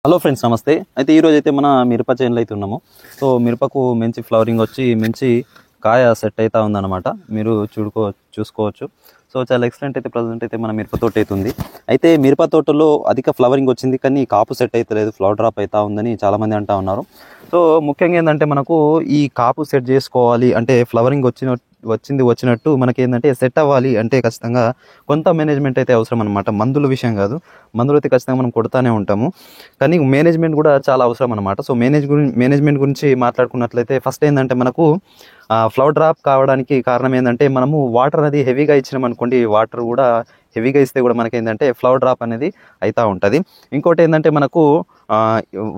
Hello friends, నమస్తే. అయితే ఈరోజు అయితే మన మిరప చేనులో అయితే ఉన్నాము. సో మిరపకు మంచి ఫ్లవరింగ్ వచ్చి మంచి కాయ సెట్ అవుతా ఉందన్నమాట. మీరు చూసుకోవచ్చు. సో చాలా ఎక్సలెంట్ అయితే ప్రజెంట్ అయితే మన మిరప తోట అయితే ఉంది. అయితే మిరప తోటలో అధిక ఫ్లవరింగ్ వచ్చింది, కానీ కాపు సెట్ అయితే లేదు, ఫ్లవర్ డ్రాప్ అవుతా ఉందని చాలామంది అంటూ ఉన్నారు. సో ముఖ్యంగా ఏంటంటే మనకు ఈ కాపు సెట్ చేసుకోవాలి అంటే ఫ్లవరింగ్ వచ్చినట్టు మనకి ఏంటంటే సెట్ అవ్వాలి అంటే ఖచ్చితంగా కొంత మేనేజ్మెంట్ అయితే అవసరం అనమాట. మందుల విషయం కాదు, మందులు అయితే ఖచ్చితంగా మనం కొడుతూనే ఉంటాము, కానీ మేనేజ్మెంట్ కూడా చాలా అవసరం అనమాట. సో మేనేజ్మెంట్ గురించి మాట్లాడుకున్నట్లయితే ఫస్ట్ ఏంటంటే మనకు ఫ్లవర్ డ్రాప్ కావడానికి కారణం ఏంటంటే మనము వాటర్ అనేది హెవీగా ఇచ్చినాం అనుకోండి, వాటర్ కూడా హెవీగా ఇస్తే కూడా మనకి ఏంటంటే ఫ్లవర్ డ్రాప్ అనేది అవుతూ ఉంటుంది. ఇంకోటి ఏంటంటే మనకు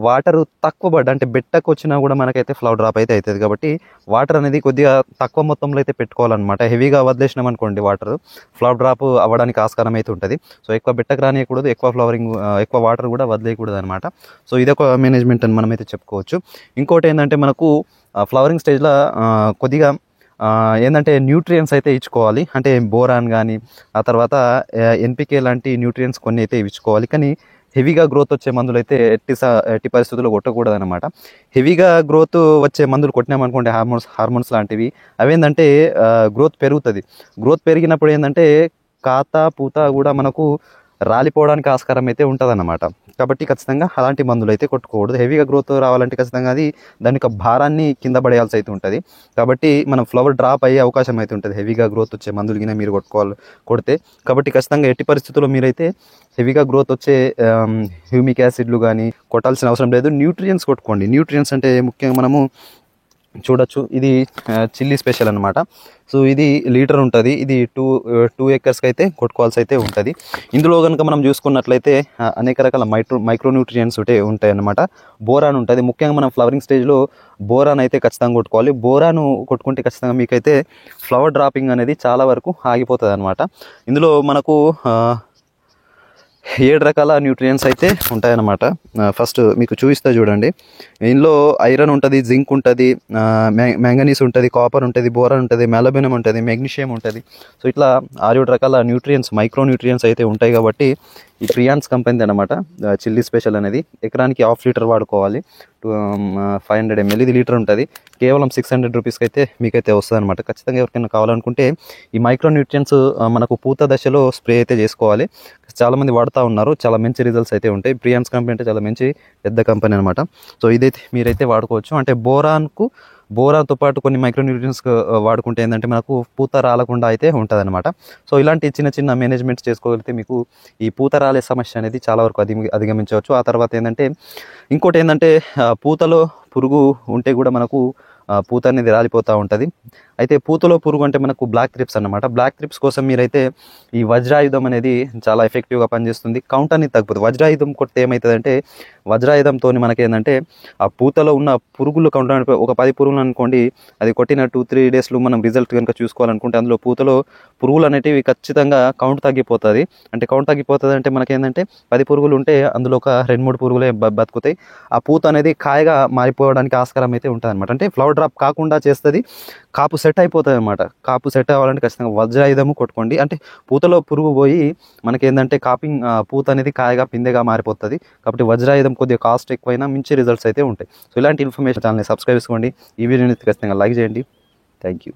వాటర్ తక్కువ అంటే బెట్టకు వచ్చినా కూడా మనకైతే ఫ్లవర్ డ్రాప్ అయితే అవుతుంది. కాబట్టి వాటర్ అనేది కొద్దిగా తక్కువ మొత్తంలో అయితే పెట్టుకోవాలన్నమాట. హెవీగా వదిలేసినాం అనుకోండి వాటర్, ఫ్లవర్ డ్రాప్ అవ్వడానికి ఆస్కారం అయితే ఉంటుంది. సో ఎక్కువ బెట్టకు రానియకూడదు, ఎక్కువ వాటర్ కూడా వదిలేయకూడదు అనమాట. సో ఇదొక మేనేజ్మెంట్ అని మనమైతే చెప్పుకోవచ్చు. ఇంకోటి ఏంటంటే మనకు ఫ్లవరింగ్ స్టేజ్లో కొద్దిగా ఏంటంటే న్యూట్రియన్స్ అయితే ఇచ్చుకోవాలి. అంటే బోరాన్ కానీ ఆ తర్వాత ఎన్పికే లాంటి న్యూట్రియన్స్ కొన్ని అయితే ఇచ్చుకోవాలి. కానీ హెవీగా గ్రోత్ వచ్చే మందులు అయితే ఎట్టి పరిస్థితుల్లో కొట్టకూడదు అనమాట. హెవీగా గ్రోత్ వచ్చే మందులు కొట్టినామనుకోండి, హార్మోన్స్ లాంటివి, అవేంటంటే గ్రోత్ పెరుగుతుంది. గ్రోత్ పెరిగినప్పుడు ఏంటంటే పూత కూడా మనకు రాలిపోవడానికి ఆస్కారం అయితే ఉంటుంది అన్నమాట. కాబట్టి ఖచ్చితంగా అలాంటి మందులు అయితే కొట్టుకోకూడదు. హెవీగా గ్రోత్ రావాలంటే ఖచ్చితంగా అది దాని యొక్క భారాన్ని కింద పడేయాల్సి అయితే ఉంటుంది. కాబట్టి మనం ఫ్లవర్ డ్రాప్ అయ్యే అవకాశం అయితే ఉంటుంది హెవీగా గ్రోత్ వచ్చే మందులు కింద మీరు కొడితే. కాబట్టి ఖచ్చితంగా ఎట్టి పరిస్థితుల్లో మీరైతే హెవీగా గ్రోత్ వచ్చే హ్యూమిక్ యాసిడ్లు కానీ కొట్టాల్సిన అవసరం లేదు. న్యూట్రియన్స్ కొట్టుకోండి. న్యూట్రియన్స్ అంటే ముఖ్యంగా మనము చూడొచ్చు, ఇది చిల్లీ స్పెషల్ అనమాట. సో ఇది లీటర్ ఉంటుంది. ఇది టూ ఎకర్స్కి అయితే కొట్టుకోవాల్సి అయితే ఉంటుంది. ఇందులో కనుక మనం చూసుకున్నట్లయితే అనేక రకాల మైక్రోన్యూట్రియన్స్ ఉంటాయి అన్నమాట. బోరాన్ ఉంటుంది. ముఖ్యంగా మనం ఫ్లవరింగ్ స్టేజ్లో బోరాన్ అయితే ఖచ్చితంగా కొట్టుకోవాలి. బోరాను కొట్టుకుంటే ఖచ్చితంగా మీకైతే ఫ్లవర్ డ్రాపింగ్ అనేది చాలా వరకు ఆగిపోతుంది అనమాట. ఇందులో మనకు 7 రకాల న్యూట్రియన్స్ అయితే ఉంటాయన్నమాట. ఫస్ట్ మీకు చూపిస్తా చూడండి. ఇందులో ఐరన్ ఉంటుంది, జింక్ ఉంటుంది, మ్యాంగనీస్ ఉంటుంది, కాపర్ ఉంటుంది, బోరాన్ ఉంటుంది, మెలబినం ఉంటుంది, మెగ్నీషియం ఉంటుంది. సో ఇట్లా 6-7 రకాల న్యూట్రియన్స్, మైక్రో న్యూట్రియన్స్ అయితే ఉంటాయి. కాబట్టి ఈ ప్రియాన్స్ కంపెనీ అనమాట చిల్లీ స్పెషల్ అనేది ఎకరానికి 1/2 లీటర్ వాడుకోవాలి. 500 ml ఇది లీటర్ ఉంటుంది. కేవలం 600 రూపీస్కి అయితే మీకైతే వస్తుంది అనమాట. ఖచ్చితంగా ఎవరికైనా కావాలనుకుంటే ఈ మైక్రో న్యూట్రియన్స్ మనకు పూత దశలో స్ప్రే అయితే చేసుకోవాలి. చాలామంది వాడుతూ ఉన్నారు, చాలా మంచి రిజల్ట్స్ అయితే ఉంటాయి. ప్రియాన్స్ కంపెనీ అంటే చాలా మంచి పెద్ద కంపెనీ అనమాట. సో ఇదైతే మీరైతే వాడుకోవచ్చు. అంటే బోరాన్తో పాటు కొన్ని మైక్రోన్యూట్రియన్స్ వాడుకుంటే ఏంటంటే మనకు పూత రాలకుండా అయితే ఉంటుంది అనమాట. సో ఇలాంటి చిన్న చిన్న మేనేజ్మెంట్స్ చేసుకోగలిగితే మీకు ఈ పూత రాలే సమస్య అనేది చాలా వరకు అధిగమించవచ్చు. ఆ తర్వాత ఏంటంటే ఇంకోటి ఏంటంటే పూతలో పురుగు ఉంటే కూడా మనకు పూత అనేది రాలిపోతూ ఉంటుంది. అయితే పూతలో పురుగు అంటే మనకు బ్లాక్ థ్రిప్స్ అన్నమాట. బ్లాక్ థ్రిప్స్ కోసం మీరైతే ఈ వజ్రాయుధం అనేది చాలా ఎఫెక్టివ్గా పనిచేస్తుంది. కౌంట్ అనేది తగ్గిపోతుంది. వజ్రాయుధం కొడితే ఏమవుతుందంటే వజ్రాయుధంతో మనకి ఏంటంటే ఆ పూతలో ఉన్న పురుగులు కౌంట్ ఒక 10 పురుగులు అనుకోండి, అది కొట్టిన 2-3 డేస్లో మనం రిజల్ట్ కనుక చూసుకోవాలనుకుంటే అందులో పూతలో పురుగులు అనేటివి ఖచ్చితంగా కౌంట్ తగ్గిపోతుంది. అంటే కౌంట్ తగ్గిపోతుంది అంటే మనకేంటంటే 10 పురుగులు ఉంటే అందులో ఒక 2-3 పురుగులే బతుకుతాయి. ఆ పూత అనేది కాయగా మారిపోవడానికి ఆస్కారం అయితే ఉంటుంది అనమాట. అంటే ఫ్లవర్ డ్రాప్ కాకుండా చేస్తుంది, కాపు సెట్ అయిపోతుంది అనమాట. కాపు సెట్ అవ్వాలంటే ఖచ్చితంగా వజ్రాయుధము కొట్టుకోండి. అంటే పూతలో పురుగు పోయి మనకేంటంటే పూత అనేది కాయగా పిందెగా మారిపోతుంది. కాబట్టి వజ్రాయుధం కొద్దిగా కాస్ట్ ఎక్కువైనా మంచి రిజల్ట్స్ అయితే ఉంటాయి. సో ఇలాంటి ఇన్ఫర్మేషన్ ఛానల్ని సబ్స్క్రైబ్ చేసుకోండి. ఈ వీడియోని ఖచ్చితంగా లైక్ చేయండి. Thank you.